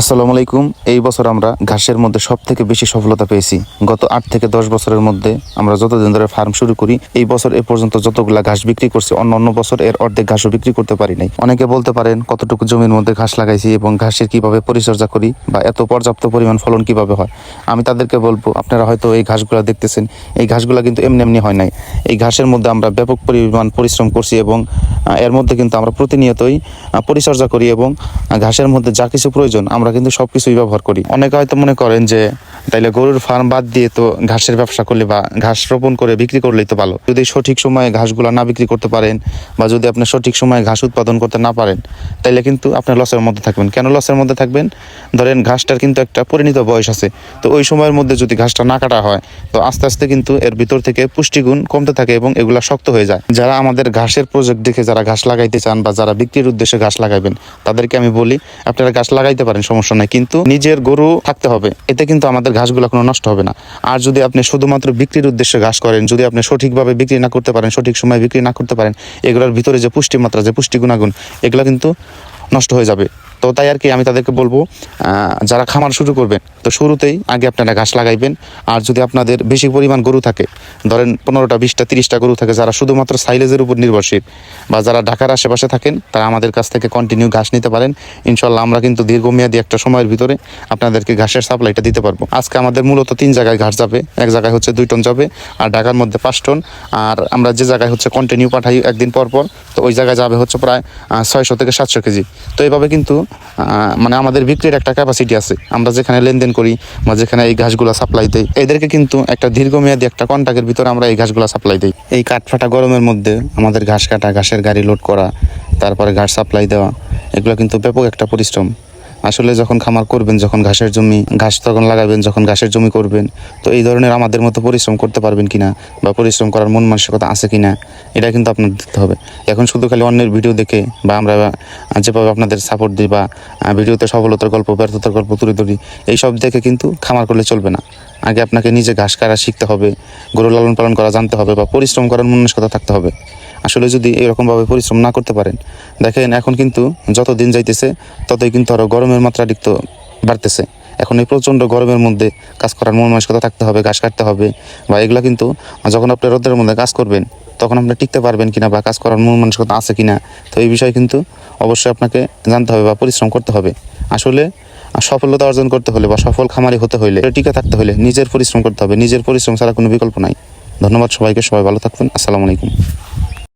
আসসালামু আলাইকুম। এই বছর আমরা ঘাসের মধ্যে সবথেকে বেশি সফলতা পেয়েছি। গত 8 থেকে 10 বছরের মধ্যে আমরা যতদিন ধরে ফার্ম শুরু করি, এই বছর এ পর্যন্ত যতগুলা ঘাস বিক্রি করছি, অন্য বছর এর অর্ধেক ঘাসও বিক্রি করতে পারি নাই। অনেকে বলতে পারেন কতটুকু জমির মধ্যে ঘাস লাগাইছি এবং ঘাসের কিভাবে পরিচর্যা করি বা এত পর্যাপ্ত পরিমাণ ফলন কিভাবে হয়। আমি তাদেরকে বলবো, আপনারা হয়তো এই ঘাসগুলো দেখতেছেন, এই ঘাসগুলো কিন্তু এমনি এমনি হয় নাই। এই ঘাসের মধ্যে আমরা ব্যাপক পরিমাণ পরিশ্রম করছি এবং এর মধ্যে কিন্তু আমরা প্রতিনিয়তই পরিচর্যা করি এবং ঘাসের মধ্যে যা কিছু প্রয়োজন আমরা কিন্তু সবকিছুই ব্যবহার করি। অনেকে হয়তো মনে করেন যে তাইলে গরুর ফার্ম বাদ দিয়ে তো ঘাসের ব্যবসা করলে বা ঘাস রোপণ করে বিক্রি করলেই তো ভালো। যদি সঠিক সময়ে ঘাসগুলো না বিক্রি করতে পারেন বা যদি আপনি সঠিক সময়ে ঘাস উৎপাদন করতে না পারেন, তাইলে কিন্তু আপনি লসের মধ্যে থাকবেন। কেন লসের মধ্যে থাকবেন? ধরেন ঘাসটার কিন্তু একটা পরিণত বয়স আছে, তো ওই সময়ের মধ্যে যদি ঘাসটা না কাটা হয়, তো আস্তে আস্তে কিন্তু এর ভিতর থেকে পুষ্টিগুণ কমতে থাকে এবং এগুলা শক্ত হয়ে যায়। যারা আমাদের ঘাসের প্রজেক্ট দেখে যারা ঘাস লাগাইতে চান বা যারা বিক্রির উদ্দেশ্যে ঘাস লাগাইবেন, তাদেরকে আমি বলি আপনারা ঘাস লাগাইতে পারেন, সমস্যা নাই, কিন্তু নিজের গরু থাকতে হবে। এতে কিন্তু আমাদের ঘাসগুলো কোনো নষ্ট হবে না। আর যদি আপনি শুধুমাত্র বিক্রির উদ্দেশ্যে ঘাস করেন, যদি আপনি সঠিকভাবে বিক্রি না করতে পারেন, সঠিক সময়ে বিক্রি না করতে পারেন, এগুলোর ভিতরে যে পুষ্টিমাত্রা, যে পুষ্টি গুণাগুণ, এগুলো কিন্তু নষ্ট হয়ে যাবে। তো তাই আর কি আমি তাদেরকে বলবো, যারা খামার শুরু করবেন, তো শুরুতেই আগে আপনারা ঘাস লাগাইবেন। আর যদি আপনাদের বেশি পরিমাণ গরু থাকে, ধরেন 15টা 20টা 30টা গরু থাকে, যারা শুধুমাত্র সাইলেজের উপর নির্ভরশীল বা যারা ঢাকার আশেপাশে থাকেন, তারা আমাদের কাছ থেকে কন্টিনিউ ঘাস নিতে পারেন। ইনশাল্লাহ আমরা কিন্তু দীর্ঘমেয়াদী একটা সময়ের ভিতরে আপনাদেরকে ঘাসের সাপ্লাইটা দিতে পারবো। আজকে আমাদের মূলত 3 জায়গায় ঘাস যাবে। এক জায়গায় হচ্ছে 2 টন যাবে, আর ঢাকার মধ্যে 5 টন। আর আমরা যে জায়গায় হচ্ছে কন্টিনিউ পাঠাই একদিন পর পর, তো ওই জায়গায় যাবে হচ্ছে প্রায় 600 থেকে 700 কেজি। তো এইভাবে কিন্তু মানে আমাদের বিক্রির একটা ক্যাপাসিটি আছে। আমরা যেখানে লেনদেন করি বা যেখানে এই ঘাসগুলো সাপ্লাই দেই, এদেরকে কিন্তু একটা দীর্ঘমেয়াদী একটা কন্ট্রাক্টের ভিতরে আমরা এই ঘাসগুলো সাপ্লাই দিই। এই কাঠফাটা গরমের মধ্যে আমাদের ঘাস কাটা, ঘাসের গাড়ি লোড করা, তারপরে ঘাস সাপ্লাই দেওয়া, এগুলো কিন্তু ব্যাপক একটা পরিশ্রম। আসলে যখন খামার করবেন, যখন ঘাসের জমি, ঘাস তখন লাগাবেন, যখন ঘাসের জমি করবেন, তো এই ধরনের আমাদের মতো পরিশ্রম করতে পারবেন কিনা বা পরিশ্রম করার মন মানসিকতা আছে কিনা, এটা কিন্তু আপনার দেখতে হবে। এখন শুধু খালি অন্যের ভিডিও দেখে বা আমরা যেভাবে আপনাদের সাপোর্ট দিই বা ভিডিওতে সফলতার গল্প, ব্যর্থতার গল্প তুলে ধরি, এইসব দেখে কিন্তু খামার করলে চলবে না। আগে আপনাকে নিজে ঘাস কাটা শিখতে হবে, গরু লালন পালন করা জানতে হবে বা পরিশ্রম করার মন মানসিকতা থাকতে হবে। আসলে যদি এরকমভাবে পরিশ্রম না করতে পারেন, দেখেন এখন কিন্তু যত দিন যাইতেছে ততই কিন্তু আরও গরমের মাত্রা তো বাড়তেছে। এখন এই প্রচণ্ড গরমের মধ্যে কাজ করার মন মানসিকতা থাকতে হবে, ঘাস কাটতে হবে বা এগুলো কিন্তু যখন আপনি রোদের মধ্যে কাজ করবেন, তখন আপনি টিকতে পারবেন কিনা বা কাজ করার মন মানসিকতা আছে কিনা, তো এই বিষয়ে কিন্তু অবশ্যই আপনাকে জানতে হবে বা পরিশ্রম করতে হবে। আসলে সফলতা অর্জন করতে হলে বা সফল খামারি হতে হলে, টিকে থাকতে হলে নিজের পরিশ্রম করতে হবে। নিজের পরিশ্রম ছাড়া কোনো বিকল্প নাই। ধন্যবাদ সবাইকে, সবাই ভালো থাকবেন। আসসালামু আলাইকুম।